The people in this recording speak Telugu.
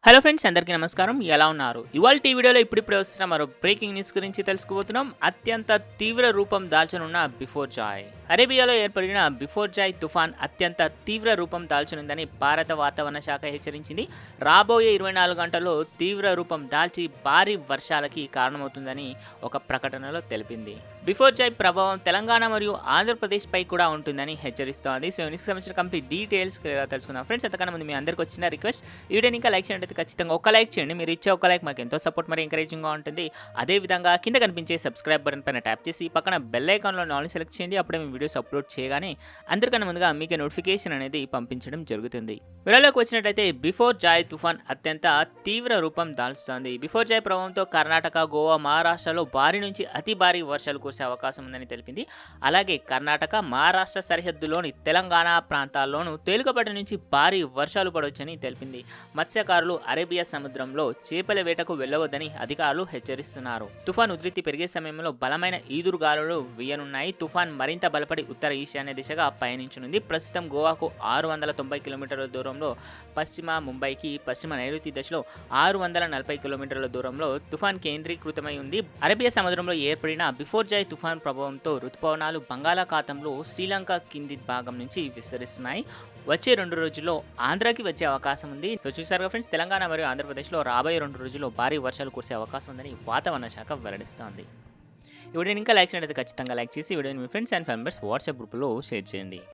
హలో ఫ్రెండ్స్, అందరికీ నమస్కారం. ఎలా ఉన్నారు? ఇవాల్టి వీడియోలో ఇప్పుడిప్పుడే వస్తున్న మరో బ్రేకింగ్ న్యూస్ గురించి తెలుసుకోబోతున్నాం. అత్యంత తీవ్ర రూపం దాల్చనున్న బిఫోర్ జాయ్. అరేబియాలో ఏర్పడిన బిఫోర్ జాయ్ తుఫాన్ అత్యంత తీవ్ర రూపం దాల్చనుందని భారత వాతావరణ శాఖ హెచ్చరించింది. రాబోయే 24 గంటల్లో తీవ్ర రూపం దాల్చి భారీ వర్షాలకి కారణమవుతుందని ఒక ప్రకటనలో తెలిపింది. బిఫోర్ జాయ్ ప్రభావం తెలంగాణ మరియు ఆంధ్రప్రదేశ్ పై కూడా ఉంటుందని హెచ్చరిస్తోంది. సో న్యూస్కి సంబంధించిన కంప్లీట్ డీటెయిల్స్ తెలుసుకుందాం. ఫ్రెండ్స్, అంతకన్నా ముందు మీ అందరికీ వచ్చిన రిక్వెస్ట్, ఈ వీడియోని ఇంకా లైక్ చేయండి. ఖచ్చితంగా ఒక లైక్ చేయండి. మీరు ఇచ్చే ఒక లైక్ మాకు ఎంతో సపోర్ట్ మరి ఎంకరేజింగ్గా ఉంటుంది. అదేవిధంగా కింద కనిపించే సబ్స్క్రైబ్ బటన్ పైన ట్యాప్ చేసి పక్కన బెల్ ఐకాన్లో ఆల్ సెలెక్ట్ చేయండి. అప్పుడే మీ వీడియోస్ అప్లోడ్ చేయగానే అందరికన్నా ముందుగా మీకు నోటిఫికేషన్ అనేది పంపించడం జరుగుతుంది. వీడియోలోకి వచ్చినట్టయితే బిఫోర్ జాయ్ తుఫాన్ అత్యంత తీవ్ర రూపం దాల్చుతోంది. బిఫోర్ జాయ్ ప్రభావంతో కర్ణాటక, గోవా, మహారాష్ట్రలో భారీ నుంచి అతి భారీ వర్షాలు కురిసే అవకాశం ఉందని తెలిపింది. అలాగే కర్ణాటక, మహారాష్ట్ర సరిహద్దులోని తెలంగాణ ప్రాంతాల్లోనూ తేలికపాటి నుంచి భారీ వర్షాలు పడవచ్చని తెలిపింది. మత్స్యకారులు అరేబియా సముద్రంలో చేపల వేటకు వెళ్లవద్దని అధికారులు హెచ్చరిస్తున్నారు. తుఫాన్ ఉధృతి పెరిగే సమయంలో బలమైన ఈదురుగాలులు వీయనున్నాయి. తుఫాన్ మరింత బలపడి ఉత్తర ఈశాన్య దిశగా పయనించనుంది. ప్రస్తుతం గోవాకు 690 కిలోమీటర్ల దూరంలో, పశ్చిమ ముంబైకి పశ్చిమ నైరుతి దశలో 640 కిలోమీటర్ల దూరంలో తుఫాన్ కేంద్రీకృతమై ఉంది. అరేబియా సముద్రంలో ఏర్పడిన బిఫోర్ జాయ్ తుఫాన్ ప్రభావంతో రుతుపవనాలు బంగాళాఖాతంలో శ్రీలంక కింది భాగం నుంచి విస్తరిస్తున్నాయి. వచ్చే 2 రోజుల్లో ఆంధ్రాకి వచ్చే అవకాశం ఉంది. సో చూసారుగా ఫ్రెండ్స్, తెలంగాణ మరియు ఆంధ్రప్రదేశ్లో రాబోయే 2 రోజుల్లో భారీ వర్షాలు కురిసే అవకాశం ఉందని వాతావరణ శాఖ వెల్లడిస్తోంది. ఈ వీడియోని ఇంకా లైక్ చేయడం ఖచ్చితంగా లైక్ చేసి వీడియోని మీ friends and family members WhatsApp గ్రూప్లో షేర్ చేయండి.